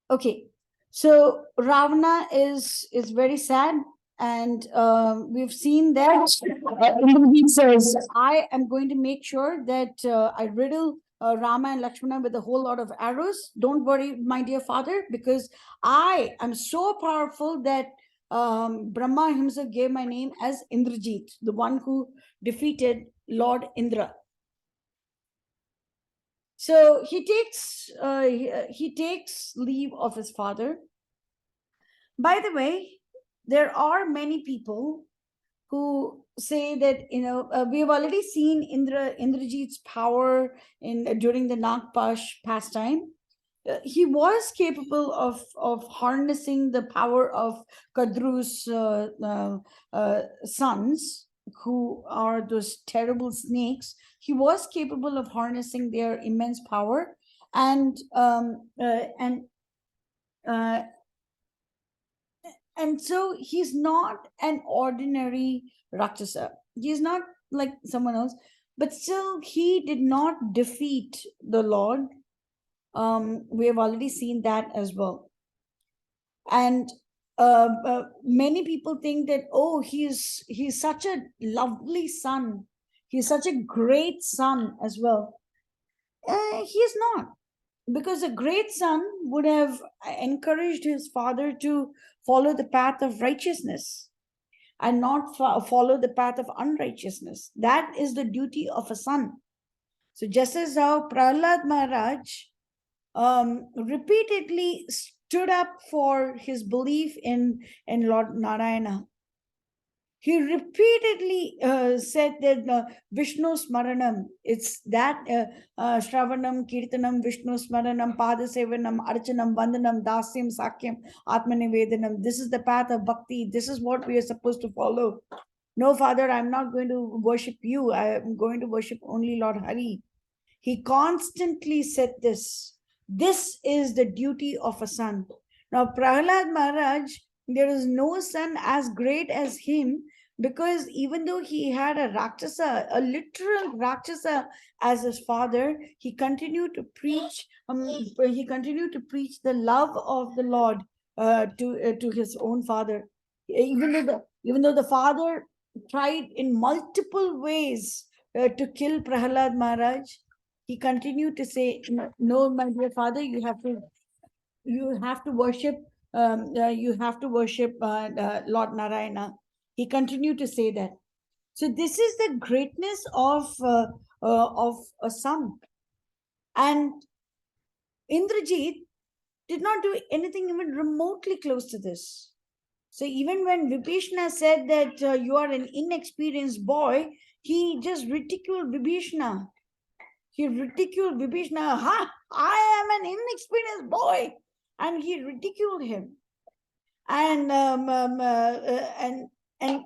Okay, so Ravana is very sad, and we've seen that Indrajit says, "I am going to make sure that I riddle Rama and Lakshmana with a whole lot of arrows. Don't worry, my dear father, because I am so powerful that Brahma himself gave my name as Indrajit, the one who defeated Lord Indra." So he takes leave of his father. By the way, there are many people who say that we have already seen Indrajit's power in during the Nagpash pastime. He was capable of harnessing the power of Kadru's sons, who are those terrible snakes. He was capable of harnessing their immense power, and uh, and so he's not an ordinary Rakshasa. He's not like someone else, but still he did not defeat the Lord. We have already seen that as well. And many people think that, oh, he's such a lovely son. He's such a great son as well. He is not, because a great son would have encouraged his father to follow the path of righteousness and not follow the path of unrighteousness. That is the duty of a son. So just as how Prahlad Maharaj repeatedly stood up for his belief in Lord Narayana, he repeatedly said that Vishnu Smaranam, it's that Shravanam, Kirtanam, Vishnu Smaranam, Padasevanam, Archanam, Vandanam, Dasyam, Sakyam, Atmanivedanam. This is the path of bhakti. This is what we are supposed to follow. No, Father, I'm not going to worship you. I am going to worship only Lord Hari. He constantly said this. This is the duty of a son. Now, Prahlad Maharaj, there is no son as great as him, because even though he had a Rakshasa, a literal Rakshasa as his father, he continued to preach. He continued to preach the love of the Lord to his own father. Even though the father tried in multiple ways to kill Prahlad Maharaj, he continued to say, "No, my dear father, you have to worship Lord Narayana." He continued to say that. So this is the greatness of a son. And Indrajit did not do anything even remotely close to this. So even when Vibhishana said that you are an inexperienced boy, he just ridiculed Vibhishana. He ridiculed Vibhishana. Ha! I am an inexperienced boy, and he ridiculed him. And and and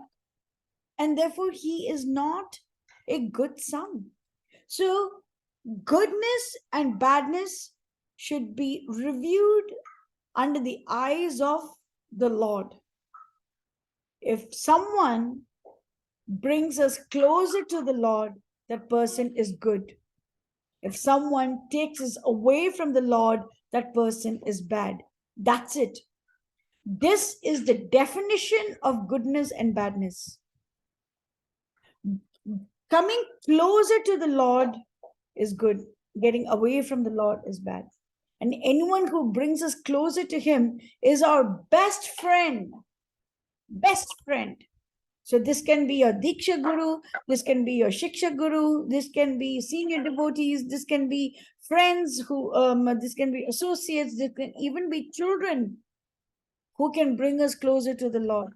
and therefore he is not a good son. So goodness and badness should be reviewed under the eyes of the Lord. If someone brings us closer to the Lord, that person is good. If someone takes us away from the Lord, that person is bad. That's it. This is the definition of goodness and badness. Coming closer to the Lord is good. Getting away from the Lord is bad. And anyone who brings us closer to Him is our best friend. Best friend. So this can be your Diksha Guru, this can be your Shiksha Guru, this can be senior devotees, this can be friends who, this can be associates, this can even be children who can bring us closer to the Lord.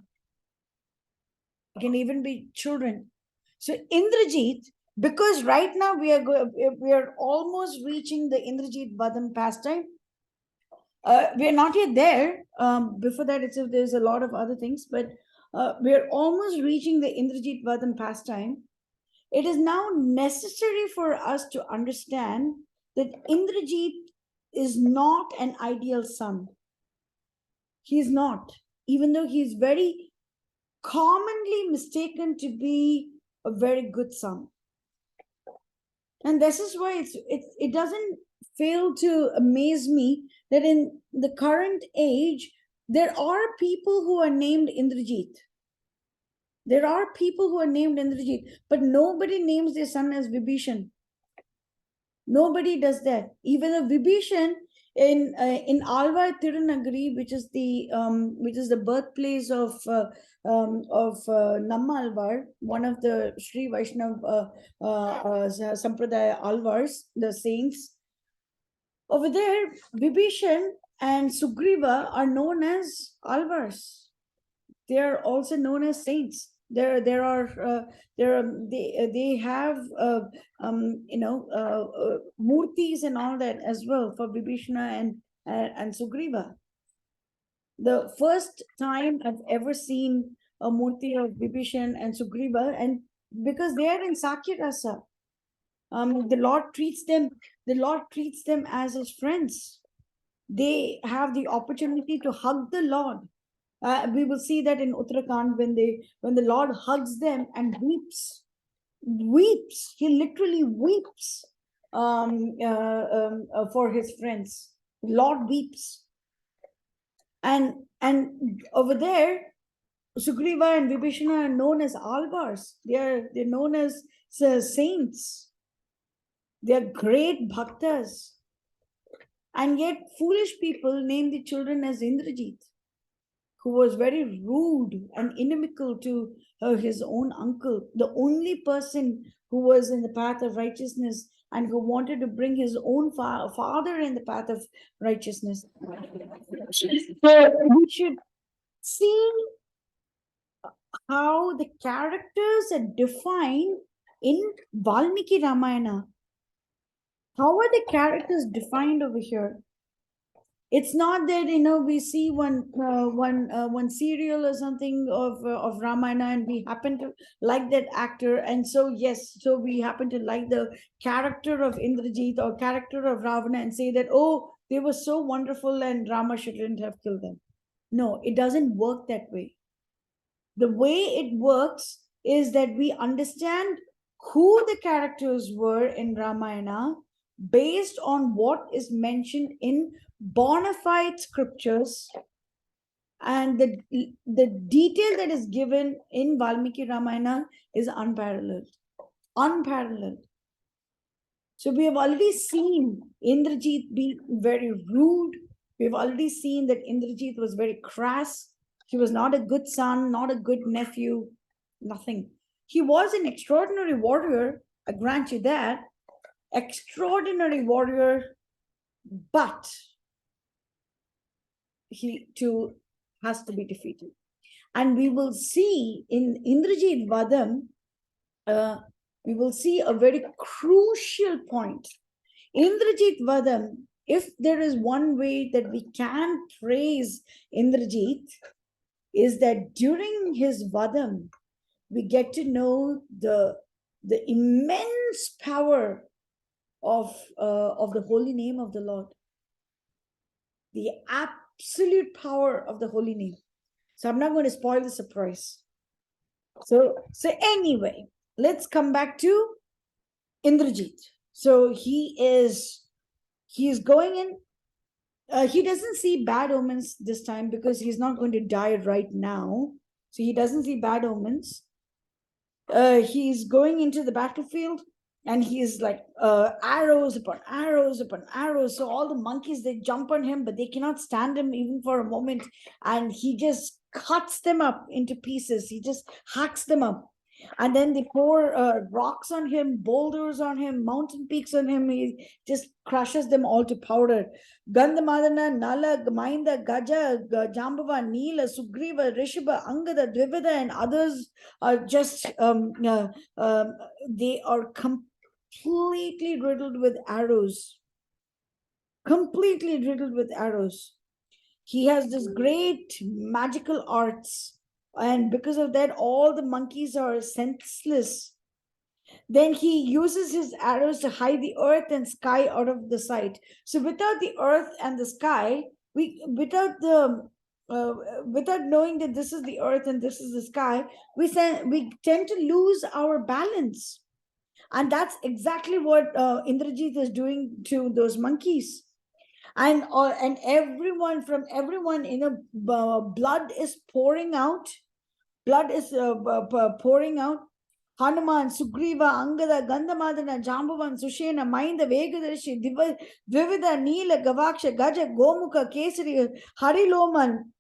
It can even be children. So Indrajit, because right now we are almost reaching the Indrajit Vadam pastime. We are not yet there. Before that, there's a lot of other things, but we are almost reaching the Indrajit Vadam pastime. It is now necessary for us to understand that Indrajit is not an ideal son. He is not, even though he is very commonly mistaken to be a very good son. And this is why it doesn't fail to amaze me that in the current age, there are people who are named Indrajit. There are people who are named Indrajit, but nobody names their son as Vibhishan. Nobody does that. Even a Vibhishan in Alvar Tirunagari, which is the birthplace of Nammalvar, one of the Sri Vaishnav Sampradaya Alvars, the saints. Over there, Vibhishan and Sugriva are known as Alvars. They are also known as saints. They have murtis and all that as well for Vibhishana and Sugriva. The first time I've ever seen a murti of Vibhishan and Sugriva, and because they are in Sakya Rasa, the Lord treats them as his friends. They have the opportunity to hug the Lord. We will see that in Uttarakhand when the Lord hugs them and weeps. He literally weeps for his friends. Lord weeps, and over there, Sugriva and Vibhishana are known as Alvars. They're known as saints. They are great bhaktas, and yet foolish people name the children as Indrajit, who was very rude and inimical to his own uncle, the only person who was in the path of righteousness and who wanted to bring his own father in the path of righteousness. So we should see how the characters are defined in Valmiki Ramayana. How are the characters defined over here? It's not that we see one serial or something of Ramayana and we happen to like that actor, and so we happen to like the character of Indrajit or character of Ravana and say that, oh, they were so wonderful and Rama shouldn't have killed them. No, it doesn't work that way. The way it works is that we understand who the characters were in Ramayana based on what is mentioned in bona fide scriptures, and the detail that is given in Valmiki Ramayana is unparalleled. So we have already seen Indrajit be very rude. We've already seen that Indrajit was very crass. He was not a good son, not a good nephew, nothing. He was an extraordinary warrior, I grant you that. Extraordinary warrior, but he too has to be defeated. And we will see in Indrajit Vadam, we will see a very crucial point. Indrajit Vadam, if there is one way that we can praise Indrajit, is that during his Vadam, we get to know the immense power of the holy name of the Lord, the absolute power of the holy name. So I'm not going to spoil the surprise. So anyway, let's come back to Indrajit. So he is going in. He doesn't see bad omens this time because he's not going to die right now. So he doesn't see bad omens. He's going into the battlefield and he's like arrows upon arrows upon arrows. So all the monkeys, they jump on him, but they cannot stand him even for a moment. And he just cuts them up into pieces. He just hacks them up. And then they pour rocks on him, boulders on him, mountain peaks on him. He just crushes them all to powder. Gandhamadana, Nala, Mainda, Gaja, Jambavan, Neela, Sugriva, Rishaba, Angada, Dvivida, and others are just, they are completely riddled with arrows. Completely riddled with arrows. He has this great magical arts. And because of that, all the monkeys are senseless. Then he uses his arrows to hide the earth and sky out of the sight. So without the earth and the sky, without knowing that this is the earth and this is the sky, we tend to lose our balance. And that's exactly what Indrajit is doing to those monkeys. And everyone, from everyone, blood is pouring out. Blood is pouring out. Hanuman, Sugriva, Angada, Gandhamadana, Jambavan, Sushena, Mainda, Vegadarshi, Dvivida, Neela, Gavaksha, Gaja, Gomukha, Kesari, Hariloman,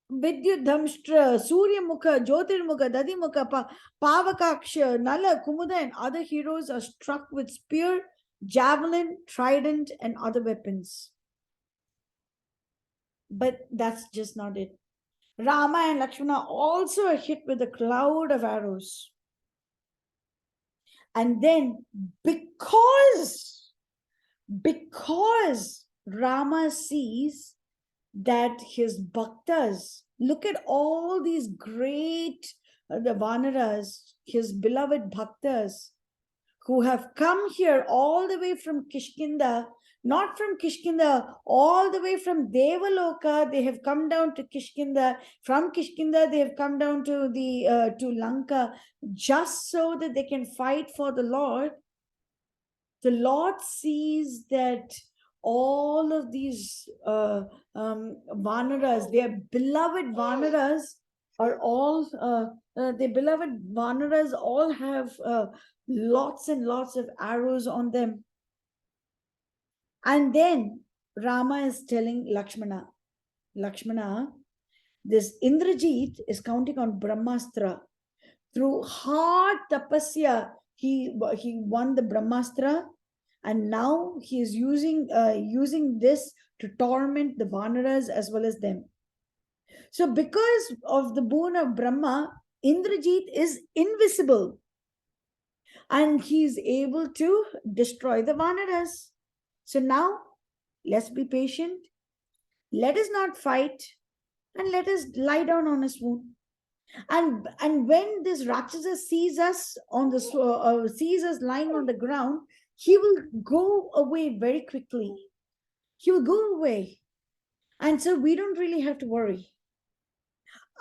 Vidyut Dhamstra, Surya Mukha, Jyotirmukha, Dadimukha, Pavakaksha, Nala, Kumuda, and other heroes are struck with spear, javelin, trident, and other weapons. But that's just not it. Rama and Lakshmana also are hit with a cloud of arrows. And then, because Rama sees that his bhaktas, look at all these great, the Vanaras, his beloved bhaktas, who have come here all the way from Kishkinda, not from Kishkinda, all the way from Devaloka, they have come down to Kishkinda. From Kishkinda, they have come down to the to Lanka, just so that they can fight for the Lord. The Lord sees that all of these Vanaras, their beloved Vanaras, are all their beloved Vanaras all have lots and lots of arrows on them. And then Rama is telling Lakshmana, this Indrajit is counting on Brahmastra. Through hard tapasya, he won the Brahmastra, and now he is using this to torment the Vanaras as well as them. So because of the boon of Brahma, Indrajit is invisible, and he is able to destroy the Vanaras. So now, let's be patient. Let us not fight, and let us lie down on a swoon. And when this Rakshasa sees us sees us lying on the ground, he will go away very quickly. He will go away, and so we don't really have to worry.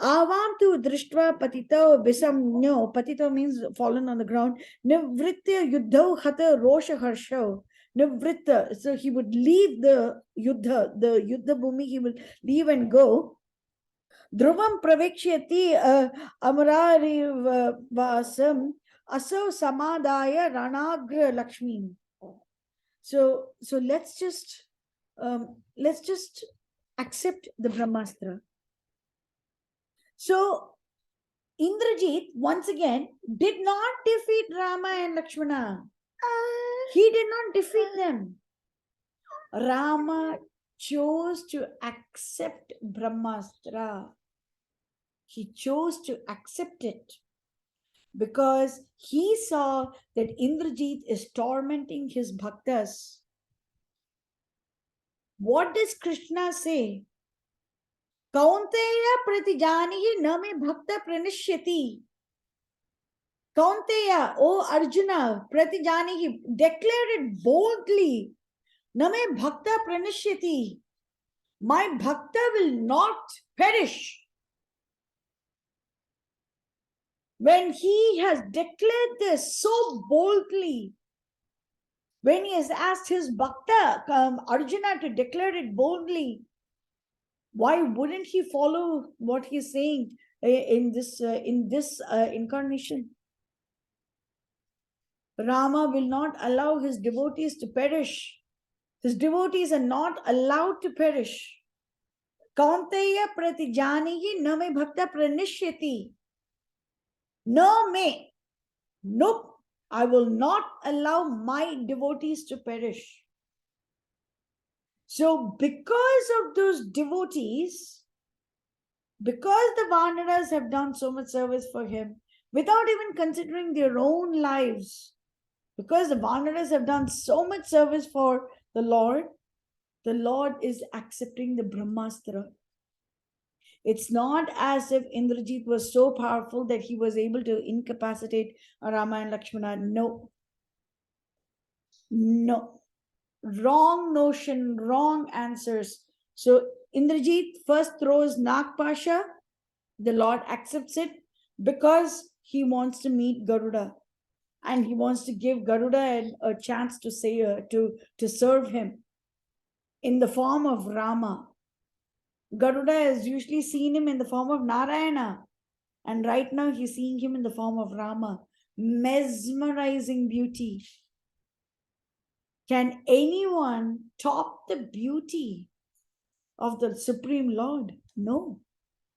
Avam tu drishtva patito visamnyo. Patito means fallen on the ground. Nivritya yuddho hata rosha harsho. Nivritta. So he would leave the yuddha bhumi, he will leave and go. Dhruvam pravikshati amarari vasam aso samadaya ranagra lakshmi. So let's just accept the Brahmastra. So Indrajit once again did not defeat Rama and Lakshmana. He did not defeat them. Rama chose to accept Brahmastra. He chose to accept it because he saw that Indrajit is tormenting his bhaktas. What does Krishna say? Kaunteya pratijanihi na me bhakta pranishyati. Kaunteya, O Arjuna, pratijanihi, declare it boldly. Na me bhakta pranishyati. My bhakta will not perish. When he has declared this so boldly, when he has asked his bhakta, Arjuna, to declare it boldly, why wouldn't he follow what he's saying in this incarnation? Rama will not allow his devotees to perish. His devotees are not allowed to perish. Kaunteya pratijanihi na me bhakta pranishyati. No me. Nope. I will not allow my devotees to perish. So because of those devotees, because the Vanaras have done so much service for him, without even considering their own lives, because the Vanaras have done so much service for the Lord is accepting the Brahmastra. It's not as if Indrajit was so powerful that he was able to incapacitate Rama and Lakshmana. No. Wrong notion, wrong answers. So Indrajit first throws Nagpasha. The Lord accepts it because he wants to meet Garuda. and he wants to give Garuda a chance to say to serve him in the form of Rama. Garuda has usually seen him in the form of Narayana, and right now he's seeing him in the form of Rama. Mesmerizing beauty. Can anyone top the beauty of the Supreme Lord? No.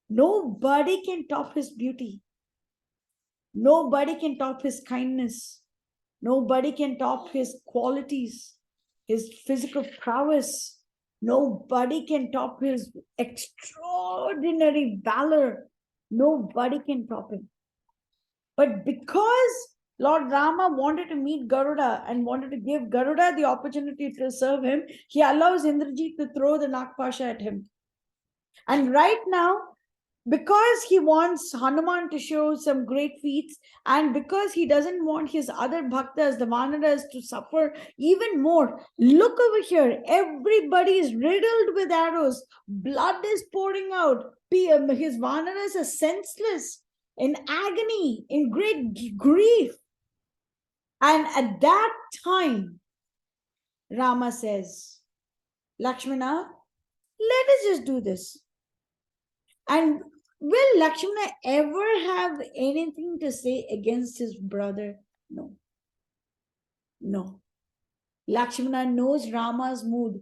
Nobody can top his beauty. Nobody can top his kindness. Nobody can top his qualities, his physical prowess. Nobody can top his extraordinary valor. Nobody can top him. But because Lord Rama wanted to meet Garuda and wanted to give Garuda the opportunity to serve him, he allows Indrajit to throw the Nagpasha at him. And right now, because he wants Hanuman to show some great feats, and because he doesn't want his other bhaktas, the Vanaras, to suffer even more, look over here. Everybody is riddled with arrows. Blood is pouring out. His Vanaras are senseless, in agony, in great grief. And at that time, Rama says, Lakshmana, let us just do this. And will Lakshmana ever have anything to say against his brother? No. No. Lakshmana knows Rama's mood.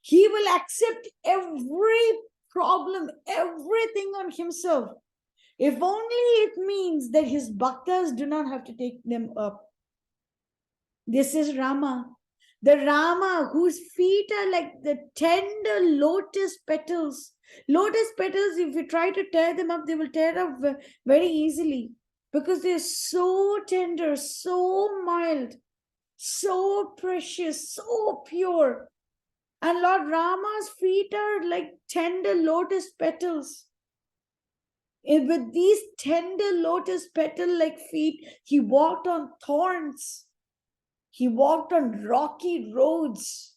He will accept every problem, everything on himself, if only it means that his bhaktas do not have to take them up. This is Rama. The Rama whose feet are like the tender lotus petals. Lotus petals, if you try to tear them up, they will tear up very easily because they're so tender, so mild, so precious, so pure. And Lord Rama's feet are like tender lotus petals. And with these tender lotus petal-like feet, he walked on thorns. He walked on rocky roads.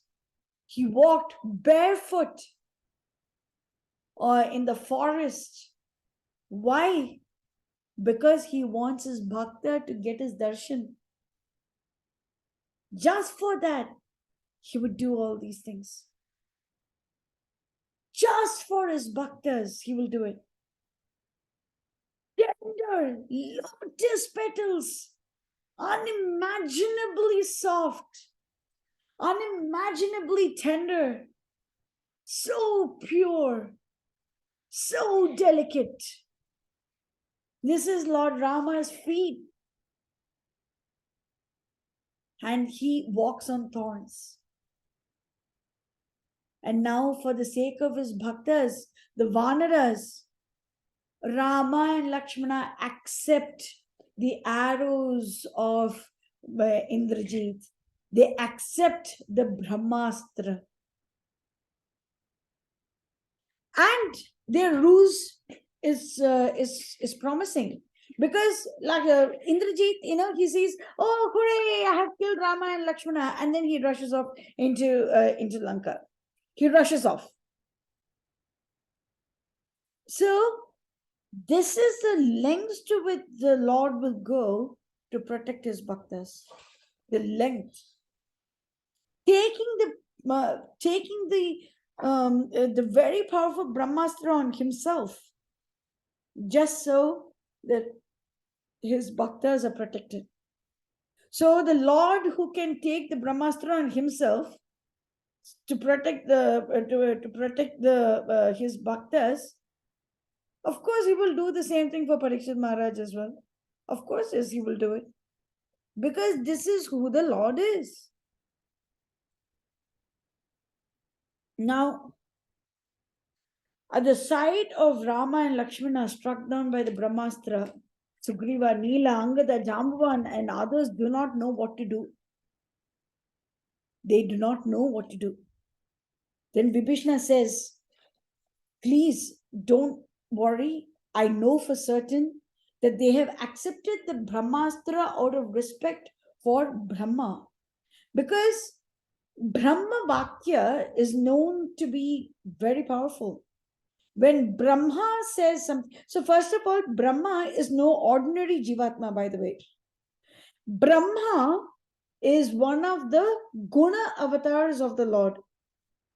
He walked barefoot in the forest. Why? Because he wants his bhakta to get his darshan. Just for that, he would do all these things. Just for his bhaktas, he will do it. Tender lotus petals, unimaginably soft, unimaginably tender, so pure, so delicate. This is Lord Rama's feet. And he walks on thorns. And now, for the sake of his bhaktas, the Vanaras, Rama and Lakshmana accept the arrows of Indrajit. They accept the Brahmastra. And their ruse is promising. Because like Indrajit, he says, oh, hooray, I have killed Rama and Lakshmana. And then he rushes off into Lanka. He rushes off. So, this is the lengths to which the Lord will go to protect his bhaktas. The length. Taking the very powerful Brahmastra on himself, just so that his bhaktas are protected. So the Lord who can take the Brahmastra on himself to protect his bhaktas, of course he will do the same thing for Parikshit Maharaj as well. Of course, yes, he will do it. Because this is who the Lord is. Now, at the sight of Rama and Lakshmana struck down by the Brahmastra, Sugriva, Nila, Angada, Jambavan, and others do not know what to do. They do not know what to do. Then Vibhishana says, please don't worry. I know for certain that they have accepted the Brahmastra out of respect for Brahma. Because Brahma Vakya is known to be very powerful. When Brahma says something, so first of all, Brahma is no ordinary Jivatma, by the way. Brahma is one of the Guna avatars of the Lord.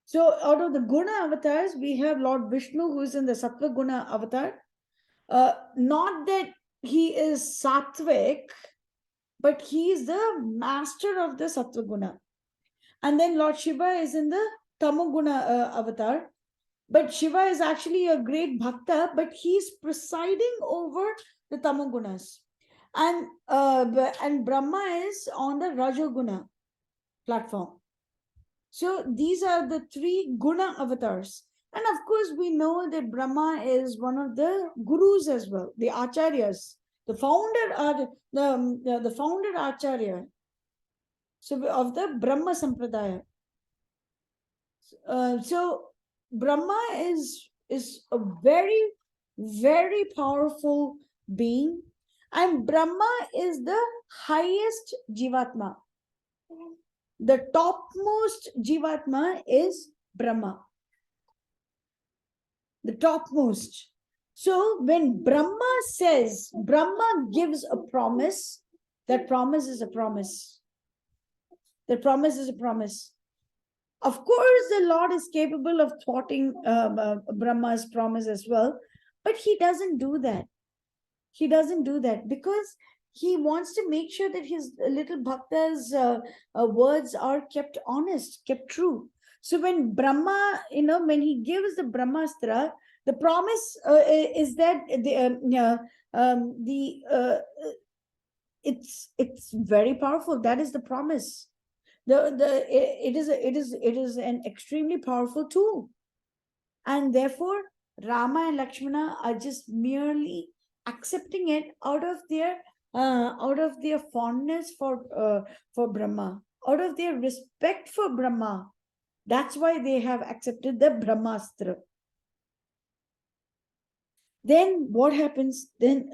So out of the Guna avatars, we have Lord Vishnu, who is in the Sattva Guna avatar. Not that he is Sattvic, but he is the master of the Sattva Guna. And then Lord Shiva is in the Tamoguna avatar. But Shiva is actually a great bhakta, but he's presiding over the Tamogunas. And Brahma is on the Rajoguna platform. So these are the three Guna avatars. And of course, we know that Brahma is one of the gurus as well, the acharyas, the founder acharya. So of the Brahma Sampradaya. So Brahma is a very, very powerful being, and Brahma is the highest Jivatma. The topmost Jivatma is Brahma. The topmost. So when Brahma says, Brahma gives a promise, that promise is a promise. The promise is a promise. Of course, the Lord is capable of thwarting Brahma's promise as well, but he doesn't do that. He doesn't do that because he wants to make sure that his little bhaktas' words are kept honest, kept true. So when Brahma, when he gives the Brahmastra, the promise is that it's very powerful. That is the promise. It is an extremely powerful tool, and therefore Rama and Lakshmana are just merely accepting it out of their fondness for Brahma, out of their respect for Brahma. That's why they have accepted the Brahmastra. Then what happens? Then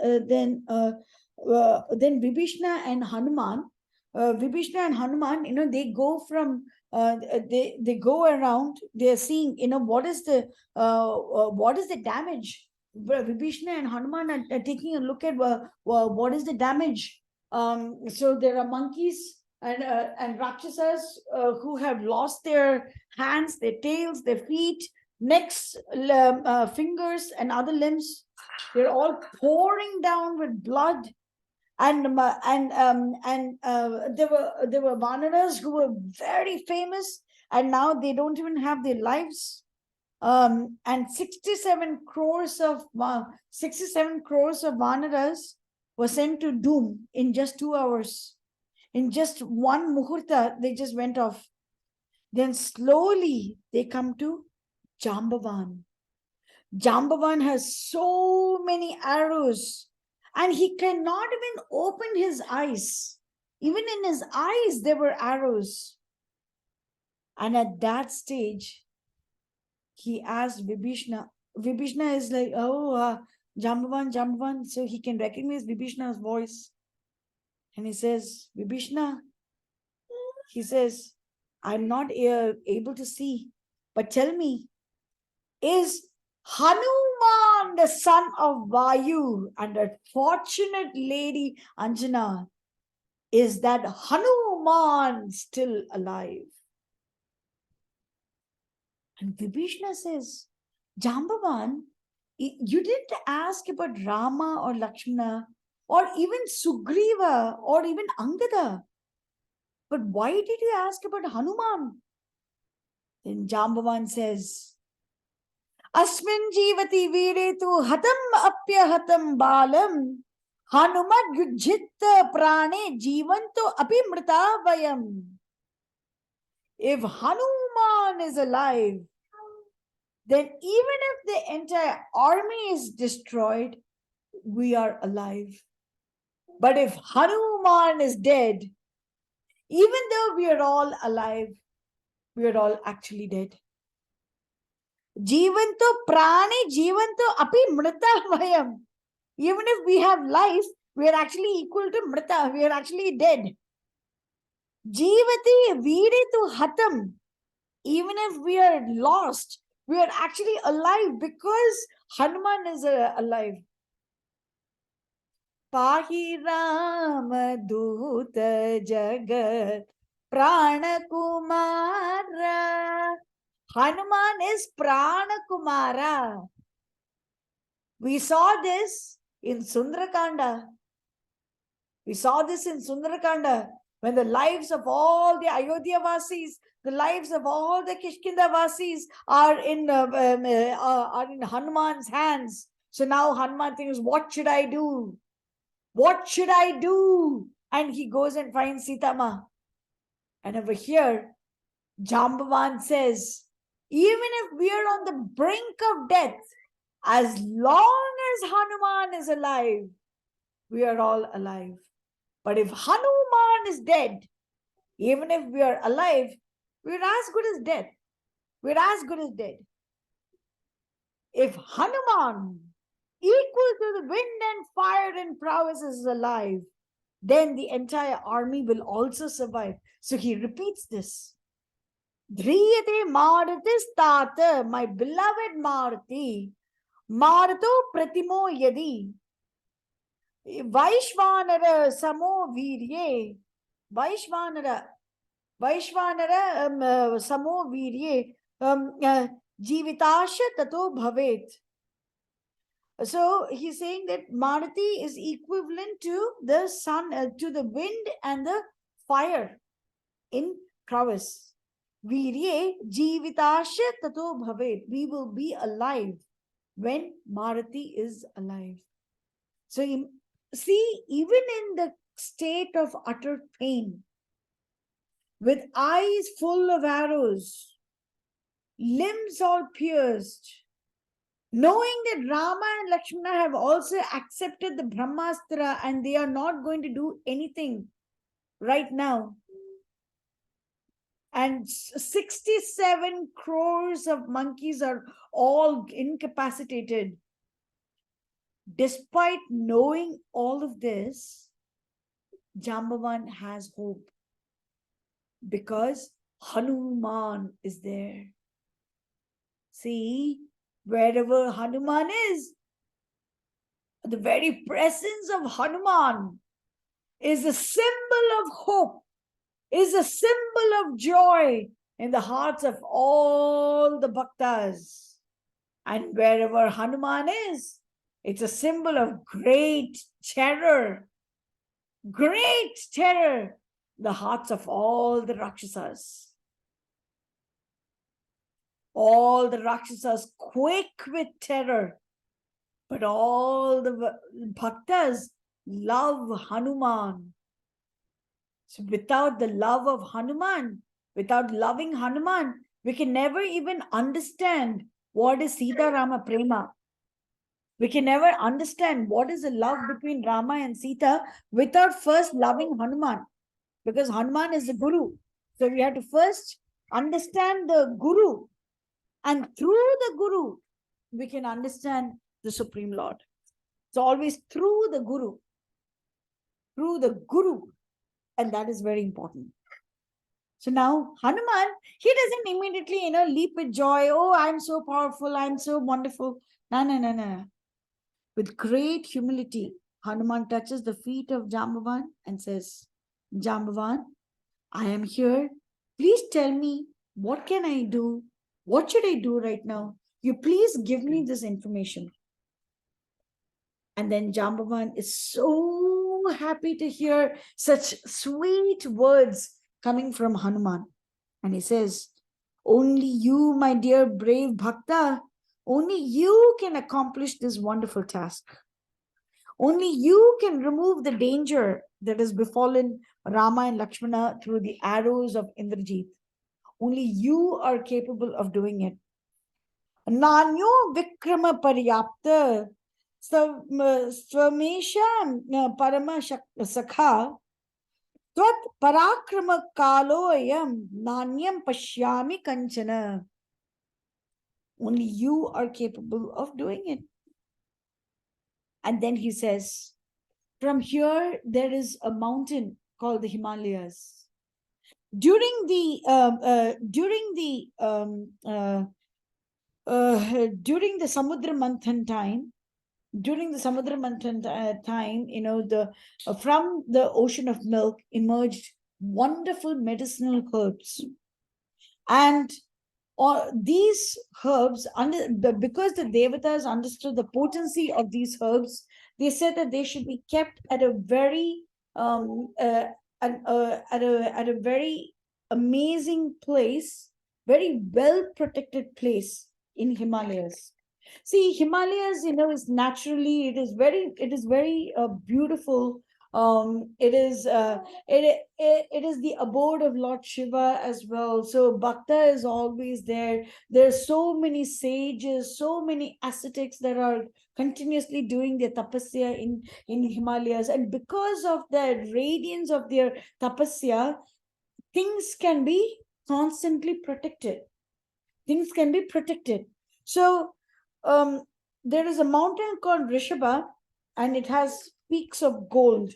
Vibhishna and Hanuman. Vibhishna and Hanuman, they go from they go around. They are seeing, what is the damage. Vibhishna and Hanuman are taking a look at what is the damage. So there are monkeys and Rakshasas who have lost their hands, their tails, their feet, necks, fingers, and other limbs. They're all pouring down with blood. And there were Vanaras who were very famous, and now they don't even have their lives. And 67 crores of Vanaras were sent to doom in just 2 hours. In just one muhurta, they just went off. Then slowly they come to Jambavan. Jambavan has so many arrows, and he cannot even open his eyes. Even in his eyes, there were arrows. And at that stage, he asked Vibhishna. Vibhishna is like, Jambavan, Jambavan. So he can recognize Vibhishna's voice. And he says, Vibhishna, he says, I'm not able to see, but tell me, is Hanuman the son of Vayu and a fortunate lady Anjana? Is that Hanuman still alive? And Vibhishna says, Jambavan, you didn't ask about Rama or Lakshmana or even Sugriva or even Angada. But why did you ask about Hanuman? Then Jambavan says, Asmin jivati vire tu hatam apyahatam balam Hanuman yujjitta prane jivanto api mrita vayam. If Hanuman is alive, then even if the entire army is destroyed, we are alive. But if Hanuman is dead, even though we are all alive, we are all actually dead. Jivanto prane jivanto api mrita vayam. Even if we have life, we are actually equal to mrita. We are actually dead. Jivati viretu hatam. Even if we are lost, we are actually alive because Hanuman is alive. Pahi Rama Duta Jagat Prana Kumara. Hanuman is Prana Kumara. We saw this in Sundarakanda. We saw this in Sundarakanda when the lives of all the Ayodhya Vasis, the lives of all the Kishkinda Vasis are in Hanuman's hands. So now Hanuman thinks, what should I do? What should I do? And he goes and finds Sitama. And over here, Jambavan says, even if we are on the brink of death, as long as Hanuman is alive, we are all alive. But if Hanuman is dead, even if we are alive, we're as good as dead. We're as good as dead. If Hanuman, equal to the wind and fire and prowess, is alive, then the entire army will also survive. So he repeats this. Dhriyate Marutis Tata, my beloved Maruti, Maruto Pratimo Yadi, Vaishvanara Samo Virye, Vaishvanara Samo Virye, Jivitasha Tato Bhavet. So he's saying that Maruti is equivalent to the sun, to the wind and the fire in prowess. Virye Jivitasha Tato Bhavet. We will be alive when Maruti is alive. So see, even in the state of utter pain, with eyes full of arrows, limbs all pierced, knowing that Rama and Lakshmana have also accepted the Brahmastra and they are not going to do anything right now. And 67 crores of monkeys are all incapacitated. Despite knowing all of this, Jambavan has hope because Hanuman is there. See, wherever Hanuman is, the very presence of Hanuman is a symbol of hope, is a symbol of joy in the hearts of all the bhaktas. And wherever Hanuman is, it's a symbol of great terror, the hearts of all the Rakshasas. All the Rakshasas quake with terror, but all the bhaktas love Hanuman. So without the love of Hanuman, without loving Hanuman, we can never even understand what is Sita Rama Prema. We can never understand what is the love between Rama and Sita without first loving Hanuman, because Hanuman is the Guru. So we have to first understand the Guru, and through the Guru, we can understand the Supreme Lord. So always through the Guru, and that is very important. So now Hanuman, he doesn't immediately, leap with joy. Oh, I'm so powerful. I'm so wonderful. No. With great humility, Hanuman touches the feet of Jambavan and says, Jambavan, I am here. Please tell me, what can I do? What should I do right now? You please give me this information. And then Jambavan is so happy to hear such sweet words coming from Hanuman. And he says, only you, my dear brave Bhakta, only you can accomplish this wonderful task. Only you can remove the danger that has befallen Rama and Lakshmana through the arrows of Indrajit. Only you are capable of doing it. Nanyo Vikrama Paryapta Swamesha Parama Sakha Tvat Parakrama Kaloyam Nanyam Pashyami Kanchana. Only you are capable of doing it. And then he says, from here, there is a mountain called the Himalayas. During the Samudra Manthan time, during the Samudra Manthan time, from the ocean of milk emerged wonderful medicinal herbs. And these herbs, because the devatas understood the potency of these herbs, they said that they should be kept at a very at a very amazing place, very well protected place in Himalayas. See, Himalayas, is naturally, it is very beautiful. It is the abode of Lord Shiva as well. So Bhakta is always there. There's so many sages, so many ascetics that are continuously doing their tapasya in Himalayas. And because of the radiance of their tapasya, things can be constantly protected. Things can be protected. So there is a mountain called Rishabha, and it has peaks of gold.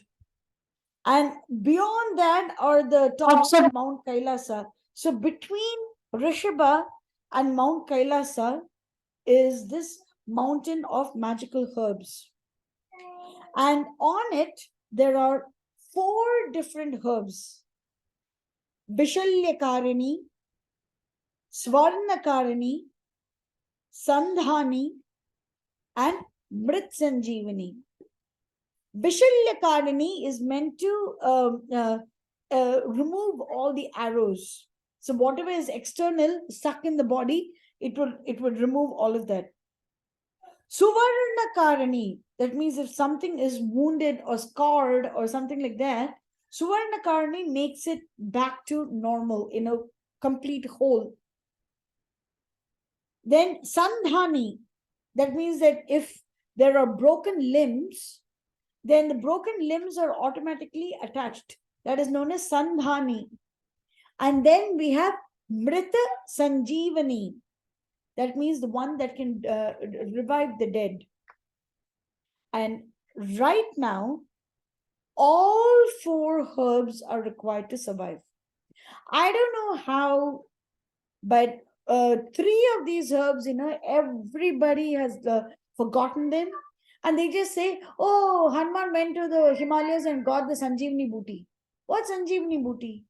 And beyond that are the tops of Mount Kailasa. So between Rishabha and Mount Kailasa is this mountain of magical herbs. And on it, there are 4 different herbs: Vishalyakarani, Swarnakarani, Sandhani, and Mrit Sanjeevani. Vishalyakarani is meant to remove all the arrows. So whatever is external stuck in the body, it would remove all of that. Suvarnakarani, that means if something is wounded or scarred or something like that, Suvarnakarani makes it back to normal, in a complete whole. Then Sandhani, that means that if there are broken limbs, then the broken limbs are automatically attached. That is known as Sandhani. And then we have Mrita Sanjeevani. That means the one that can revive the dead. And right now, all 4 herbs are required to survive. I don't know how, but 3 of these herbs, everybody has forgotten them. And they just say, oh, Hanuman went to the Himalayas and got the Sanjeevani booty. What Sanjeevani booty?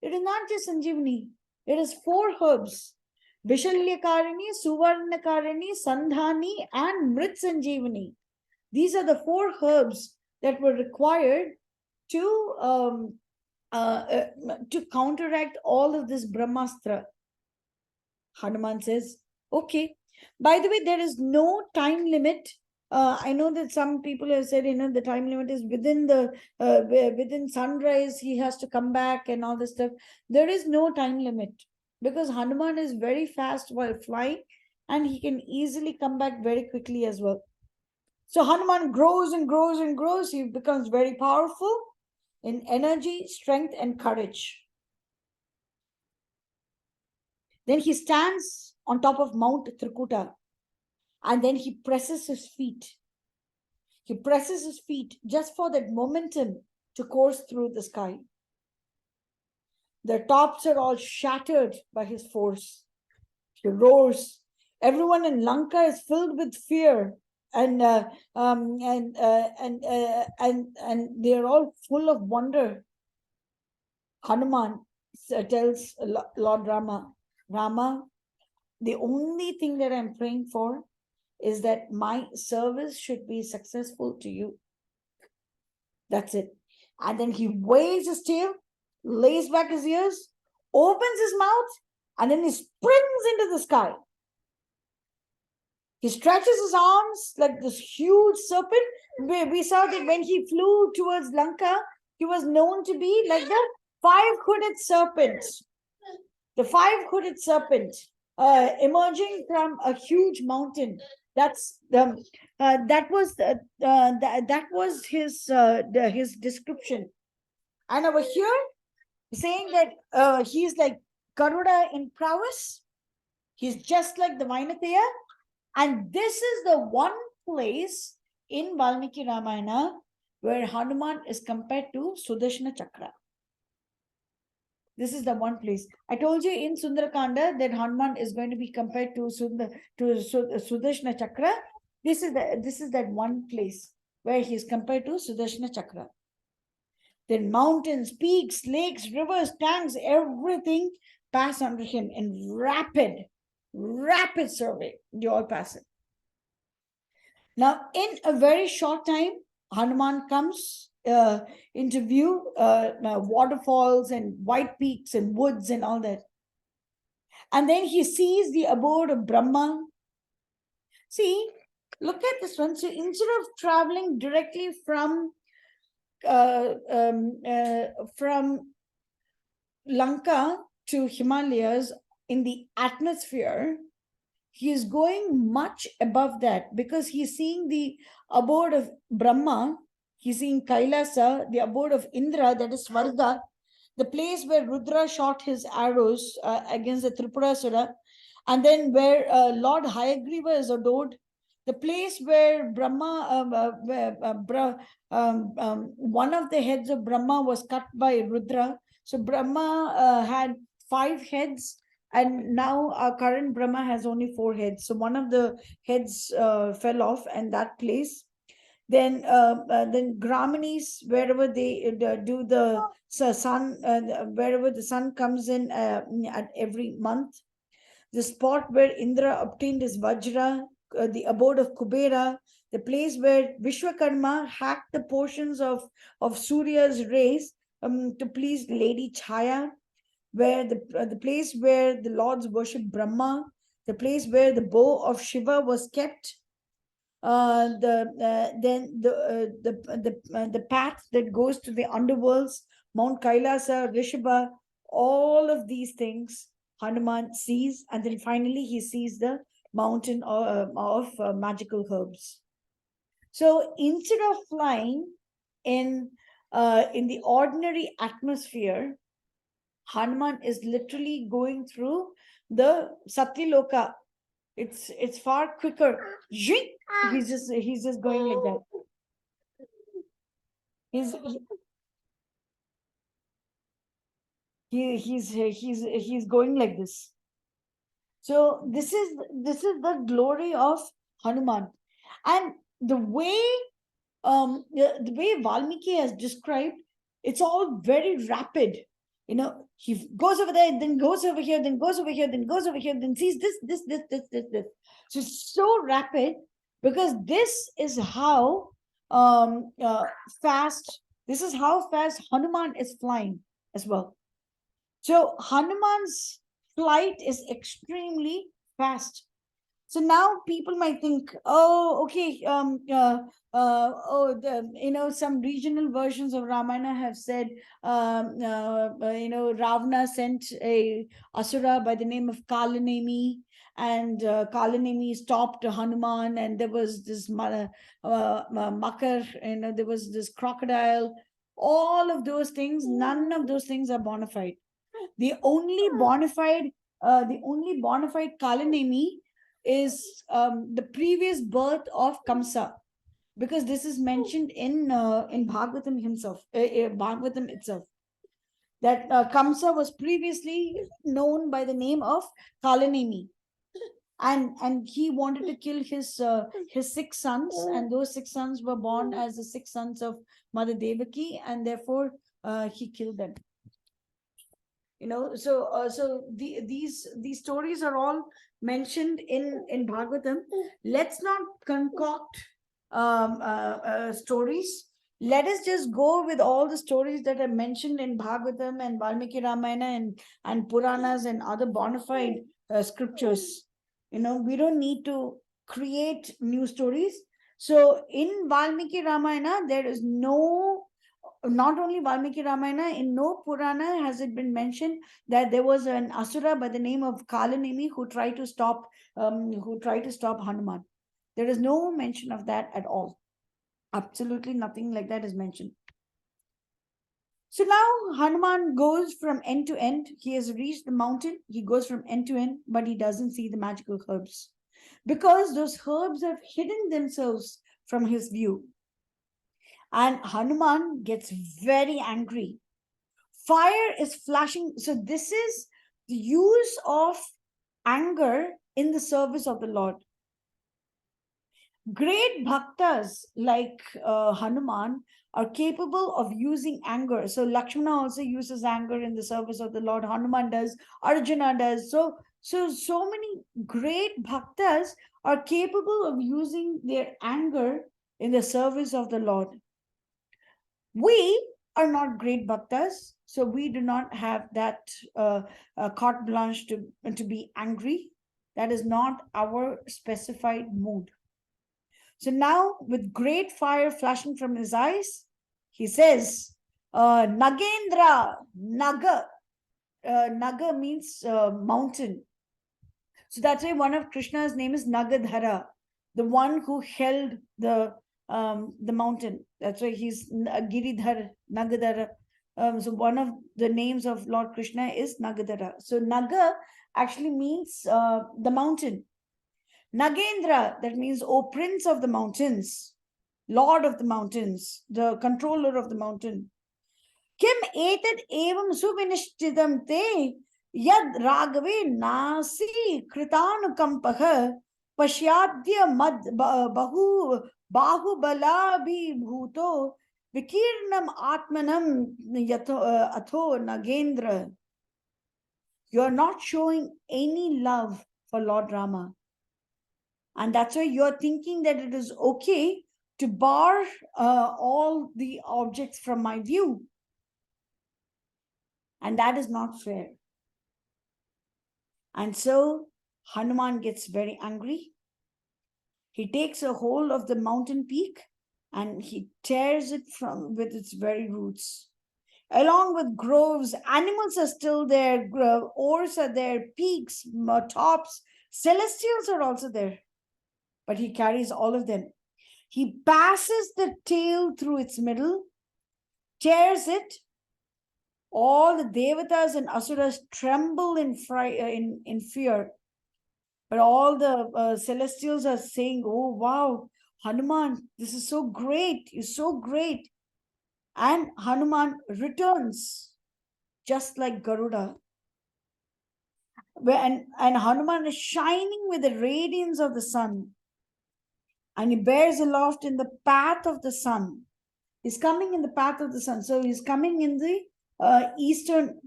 It is not just Sanjeevani. It is 4 herbs: Vishalyakarani, Suvarnakarani, Sandhani, and Mrit Sanjeevani. These are the 4 herbs that were required to counteract all of this Brahmastra. Hanuman says, okay. By the way, there is no time limit. I know that some people have said, the time limit is within sunrise, he has to come back and all this stuff. There is no time limit, because Hanuman is very fast while flying, and he can easily come back very quickly as well. So Hanuman grows and grows and grows. He becomes very powerful in energy, strength, and courage. Then he stands on top of Mount Trikuta, and then he presses his feet. He presses his feet just for that momentum to course through the sky. The tops are all shattered by his force. He roars. Everyone in Lanka is filled with fear, and they're all full of wonder. Hanuman tells Lord Rama, Rama, the only thing that I'm praying for is that my service should be successful to you. That's it. And then he waves his tail, lays back his ears, opens his mouth, and then he springs into the sky. He stretches his arms like this huge serpent. We saw that when he flew towards Lanka, he was known to be like the 5-hooded serpent. The 5-hooded serpent emerging from a huge mountain. That was his description. And over here, saying that he's like Garuda in prowess. He's just like the Vainateya. And this is the one place in Valmiki Ramayana where Hanuman is compared to Sudarshana Chakra. This is the one place. I told you in Sundara Kanda that Hanuman is going to be compared to Sudarshana Chakra. This is that one place where he is compared to Sudarshana Chakra. Then mountains, peaks, lakes, rivers, tanks, everything pass under him in rapid survey. They all pass it. Now, in a very short time, Hanuman comes into view, waterfalls and white peaks and woods and all that. And then he sees the abode of Brahma. See, look at this one. So instead of traveling directly from Lanka to Himalayas in the atmosphere, he is going much above that, because he's seeing the abode of Brahma, he's seeing Kailasa, the abode of Indra, that is Svarga, the place where Rudra shot his arrows against the Tripurasura, and then where Lord Hayagriva is adored, the place where Brahma, one of the heads of Brahma was cut by Rudra. So Brahma had 5 heads, and now our current Brahma has only 4 heads. So one of the heads fell off, and that place. Then Graminis, wherever they do the sun, wherever the sun comes in at every month. The spot where Indra obtained his Vajra, the abode of Kubera, the place where Vishwakarma hacked the portions of Surya's rays to please Lady Chaya, where the place where the lords worship Brahma, the place where the bow of Shiva was kept, the path that goes to the underworlds, Mount Kailasa, Rishabha, all of these things Hanuman sees, and then finally he sees the mountain of magical herbs. So instead of flying in the ordinary atmosphere, Hanuman is literally going through the Satyaloka. It's far quicker. He's just going like that. He's going like this. So this is the glory of Hanuman, and the way Valmiki has described, it's all very rapid. He goes over there, then goes over here, then goes over here, then goes over here, then sees this. So it's so rapid, because this is how fast. This is how fast Hanuman is flying as well. So Hanuman's flight is extremely fast. So now people might think, oh, okay, some regional versions of Ramayana have said, Ravana sent a asura by the name of Kalanemi, and Kalanemi stopped Hanuman, and there was this Makar, there was this crocodile. All of those things, none of those things are bona fide. The only bona fide Kalanemi is the previous birth of Kamsa, because this is mentioned in Bhagavatam himself, Bhagavatam itself, that Kamsa was previously known by the name of Kalanemi, and he wanted to kill his 6 sons, and those 6 sons were born as the 6 sons of Mother Devaki, and therefore he killed them. So these stories are all mentioned in Bhagavatam. Let's not concoct stories. Let us just go with all the stories that are mentioned in Bhagavatam and Valmiki Ramayana and Puranas and other bona fide scriptures. We don't need to create new stories. So in Valmiki Ramayana, there is not only Valmiki Ramayana, in no Purana has it been mentioned that there was an asura by the name of Kalanemi who tried to stop Hanuman. There is no mention of that at all. Absolutely nothing like that is mentioned. So now Hanuman goes from end to end. He has reached the mountain. He goes from end to end, but he doesn't see the magical herbs, because those herbs have hidden themselves from his view. And Hanuman gets very angry. Fire is flashing. So this is the use of anger in the service of the Lord. Great bhaktas like Hanuman are capable of using anger. So Lakshmana also uses anger in the service of the Lord. Hanuman does, Arjuna does. So many great bhaktas are capable of using their anger in the service of the Lord. We are not great bhaktas, so we do not have that carte blanche to be angry. That is not our specified mood. So now, with great fire flashing from his eyes, he says, Nagendra, Naga. Naga means mountain. So that's why one of Krishna's name is Nagadhara, the one who held the mountain. That's why he's Giridhar, Nagadhara. So one of the names of Lord Krishna is Nagadhara. So Naga actually means the mountain. Nagendra, that means, O Prince of the mountains, Lord of the mountains, the controller of the mountain. Kim etad evam suvinishchitam te yad ragave nasi kritanukampaha pashyadya mad bahu bahubala bhuto vikirnam atmanam atho nagendra. You are not showing any love for Lord Rama. And that's why you're thinking that it is okay to bar all the objects from my view. And that is not fair. And so Hanuman gets very angry. He takes a hold of the mountain peak and he tears it from with its very roots. Along with groves, animals are still there, oars are there, peaks, tops, celestials are also there. But he carries all of them. He passes the tail through its middle, tears it. All the devatas and asuras tremble in fear. But all the celestials are saying, oh, wow, Hanuman, this is so great. You're so great. And Hanuman returns just like Garuda. And Hanuman is shining with the radiance of the sun. And he bears aloft in the path of the sun. He's coming in the path of the sun. So he's coming in the eastern,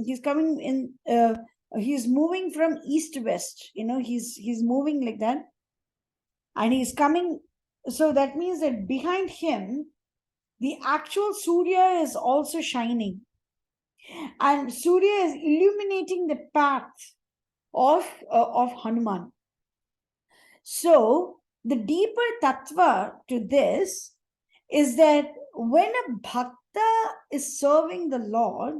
he's coming in, he's moving from east to west. He's moving like that. And he's coming. So that means that behind him, the actual Surya is also shining. And Surya is illuminating the path of Hanuman. So the deeper tattva to this is that when a bhakta is serving the Lord,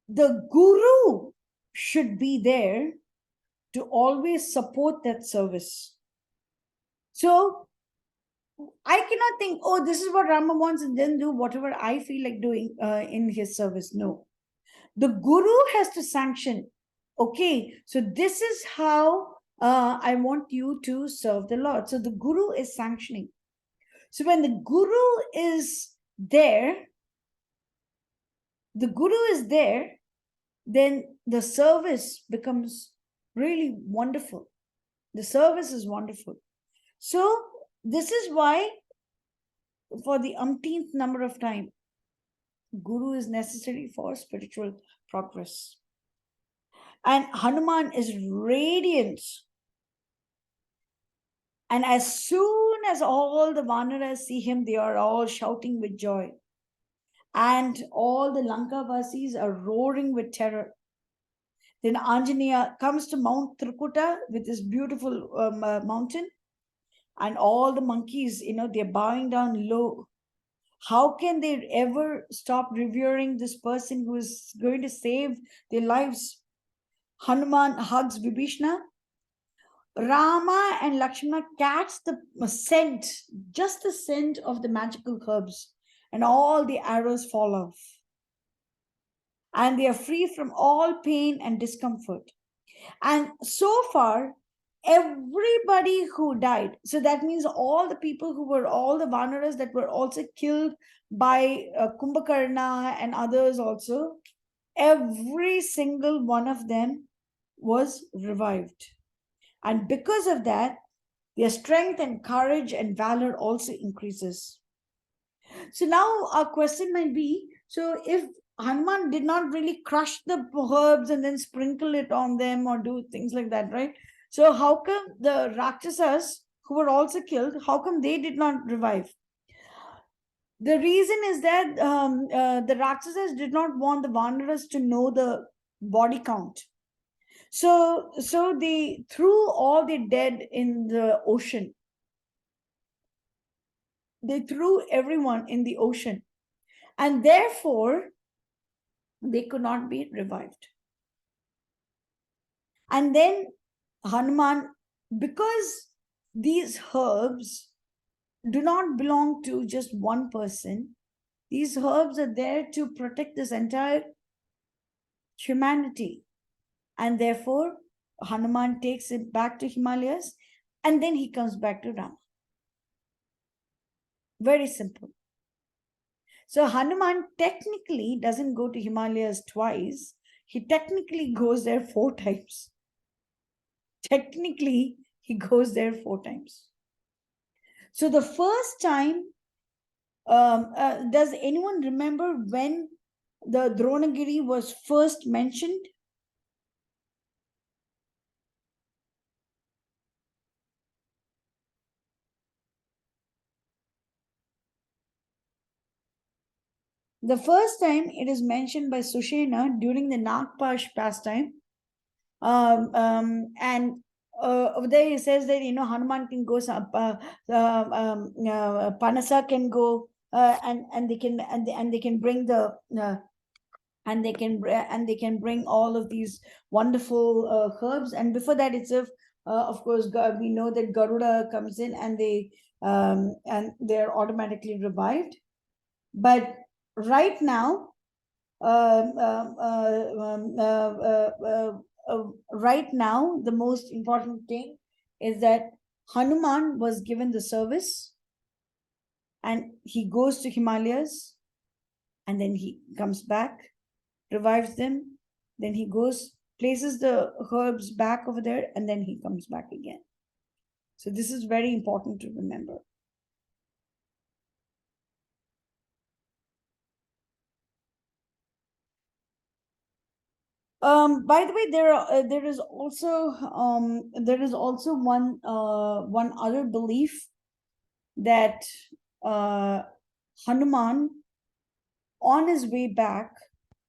the guru should be there to always support that service. So I cannot think, oh, this is what Rama wants, and then do whatever I feel like doing in his service. No. The guru has to sanction, okay, so this is how I want you to serve the Lord. So the guru is sanctioning. So when the guru is there, then the service becomes really wonderful. The service is wonderful. So this is why, for the umpteenth number of time, guru is necessary for spiritual progress. And Hanuman is radiant. And as soon as all the Vanaras see him, they are all shouting with joy. And all the Lankavasis are roaring with terror. Then Anjaneya comes to Mount Trikuta with this beautiful mountain. And all the monkeys, they're bowing down low. How can they ever stop revering this person who is going to save their lives? Hanuman hugs Vibhishna. Rama and Lakshmana catch the scent, just the scent of the magical herbs, and all the arrows fall off. And they are free from all pain and discomfort. And so far, everybody who died, so that means all the people who were, all the Vanaras that were also killed by Kumbhakarna and others also, every single one of them was revived. And because of that, Their strength and courage and valor also increases. So now our question might be, so if Hanuman did not really crush the herbs and then sprinkle it on them or do things like that, right? So how come the Rakshasas who were also killed, how come they did not revive? The reason is that the Rakshasas did not want the Vanaras to know the body count. So they threw all the dead in the ocean. They threw everyone in the ocean. And therefore, they could not be revived. And then Hanuman, because these herbs do not belong to just one person, these herbs are there to protect this entire humanity. And therefore, Hanuman takes it back to Himalayas and then he comes back to Rama. Very simple. So Hanuman technically doesn't go to Himalayas twice. He technically goes there 4 times. Technically, he goes there 4 times. So the first time, does anyone remember when the Dronagiri was first mentioned? The first time it is mentioned by Sushena during the Nagpash pastime. And over there he says that, Hanuman can go, Panasa can go, and they can bring the and they can bring all of these wonderful herbs. And before that itself, of course, we know that Garuda comes in and they're automatically revived. But right now, right now, the most important thing is that Hanuman was given the service and he goes to Himalayas and then he comes back, revives them, then he goes, places the herbs back over there, and then he comes back again. So this is very important to remember. By the way, there is also one other belief that Hanuman on his way back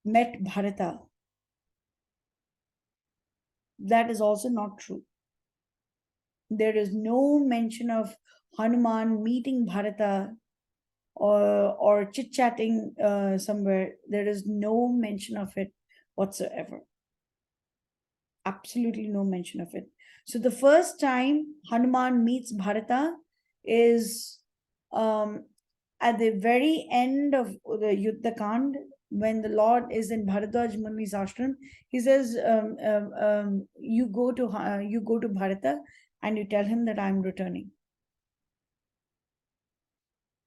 met Bharata. That is also not true. There is no mention of Hanuman meeting Bharata or chit-chatting somewhere. There is no mention of it whatsoever. Absolutely no mention of it. So the first time Hanuman meets Bharata is at the very end of the Yuddha Kanda, when the Lord is in Bharadwaj Muni's ashram. He says, you go to Bharata and you tell him that I'm returning.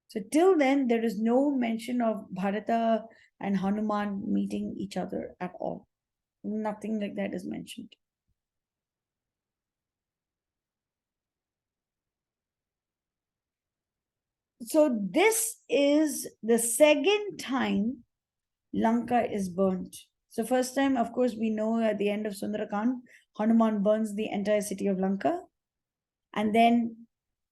So till then, there is no mention of Bharata and Hanuman meeting each other at all. Nothing like that is mentioned. So this is the second time Lanka is burnt. So first time, of course, we know at the end of Sundarakand, Hanuman burns the entire city of Lanka. And then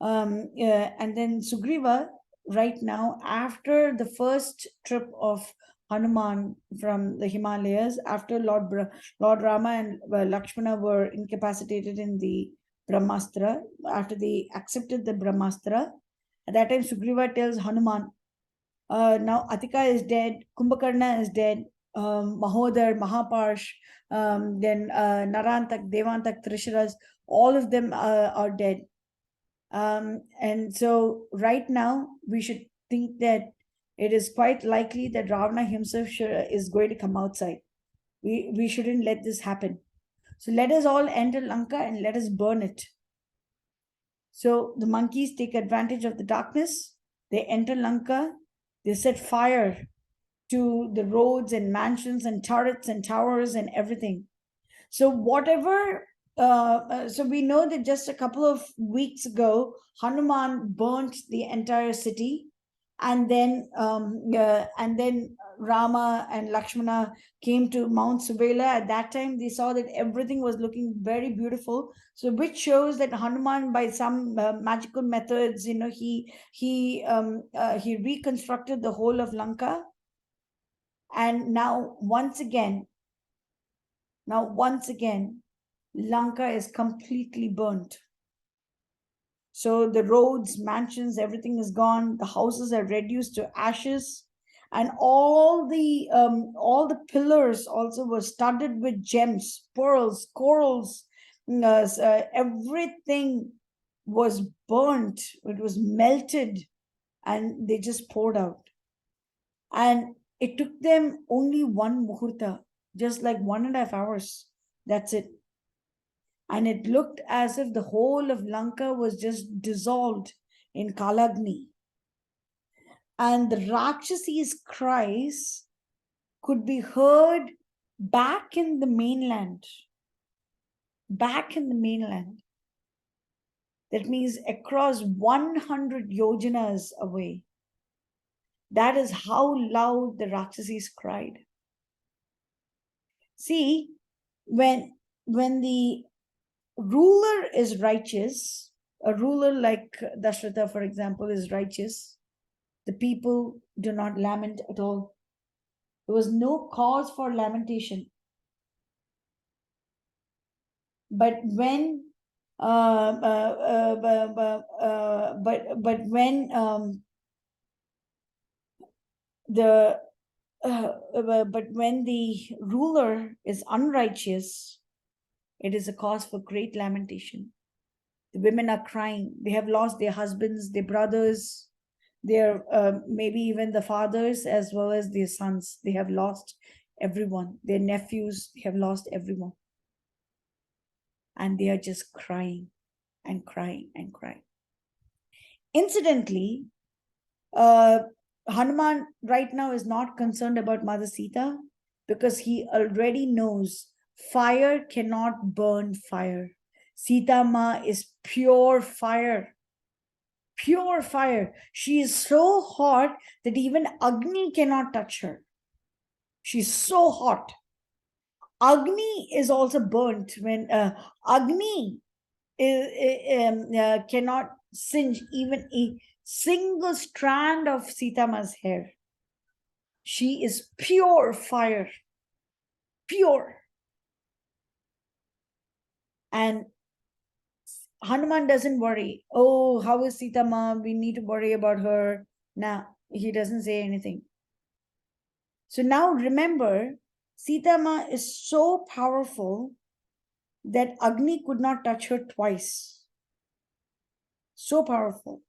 Sugriva, right now, after the first trip of Hanuman from the Himalayas, after Lord Rama and Lakshmana were incapacitated in the Brahmastra, after they accepted the Brahmastra, at that time Sugriva tells Hanuman, now Atika is dead, Kumbhakarna is dead, Mahodar, Mahaparsh, then Narantak, Devantak, Trisharas, all of them are dead. And so right now we should think that it is quite likely that Ravana himself is going to come outside. We shouldn't let this happen. So let us all enter Lanka and let us burn it. So the monkeys take advantage of the darkness. They enter Lanka. They set fire to the roads and mansions and turrets and towers and everything. So whatever so we know that just a couple of weeks ago, Hanuman burnt the entire city, and then Rama and Lakshmana came to Mount Subela. At that time, they saw that everything was looking very beautiful. So, which shows that Hanuman, by some magical methods, he reconstructed the whole of Lanka, and now once again, Lanka is completely burnt. So the roads, mansions, everything is gone. The houses are reduced to ashes, and all the pillars also were studded with gems, pearls, corals. Everything was burnt. It was melted, and they just poured out. And it took them only one muhurta, just like 1.5 hours. That's it. And it looked as if the whole of Lanka was just dissolved in Kalagni. And the Rakshasi's cries could be heard back in the mainland. Back in the mainland. That means across 100 yojanas away. That is how loud the Rakshasi's cried. See, when the ruler is righteous, a ruler like Dashratha, for example, is righteous, the people do not lament at all. There was no cause for lamentation. But when but when the ruler is unrighteous, it is a cause for great lamentation. The women are crying. They have lost their husbands, their brothers, their maybe even the fathers as well as their sons. They have lost everyone. Their nephews, they have lost everyone. And they are just crying and crying and crying. Incidentally, Hanuman right now is not concerned about Mother Sita because he already knows fire cannot burn fire. Sita Ma is pure fire. Pure fire. She is so hot that even Agni cannot touch her. She's so hot. Agni is also burnt when Agni cannot singe even a single strand of Sitama's hair. She is pure fire. Pure. And Hanuman doesn't worry. Oh, how is Sita Ma? We need to worry about her. Nah, he doesn't say anything. So now remember, Sita Ma is so powerful that Agni could not touch her twice. So powerful.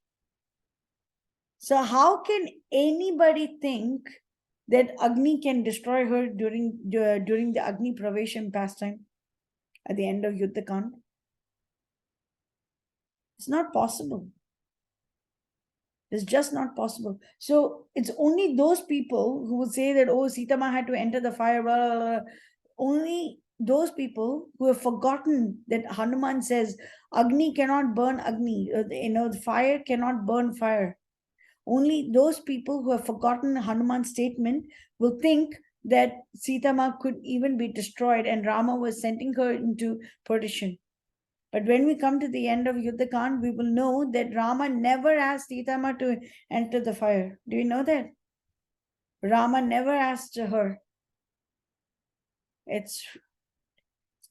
So how can anybody think that Agni can destroy her during the Agni Pravesham pastime at the end of Yuddha Kanda? It's not possible. It's just not possible. So it's only those people who would say that, oh, Sita Ma had to enter the fire, blah, blah, blah. Only those people who have forgotten that Hanuman says Agni cannot burn Agni, the fire cannot burn fire. Only those people who have forgotten Hanuman's statement will think that Sita Ma could even be destroyed and Rama was sending her into perdition. But when we come to the end of Yuddha Kanda, we will know that Rama never asked Sita Ma to enter the fire. Do you know that? Rama never asked her. It's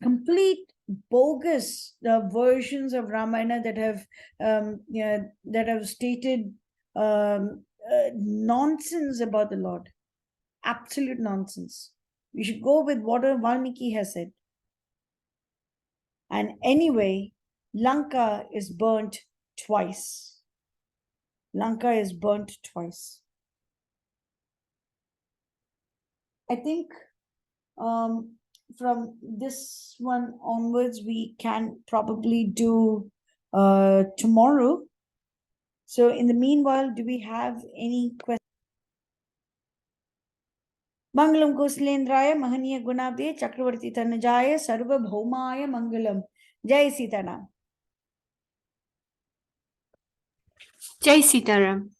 complete bogus versions of Ramayana that have stated nonsense about the Lord. Absolute nonsense. We should go with what Valmiki has said. And anyway, Lanka is burnt twice. Lanka is burnt twice. I think from this one onwards, we can probably do tomorrow. So in the meanwhile, do we have any questions? Mangalam Koslendraya Mahaniya Gunabde Chakravarti Tanajaya Sarva Bhaumaya Mangalam. Jai Sitaram. Jai Sitaram.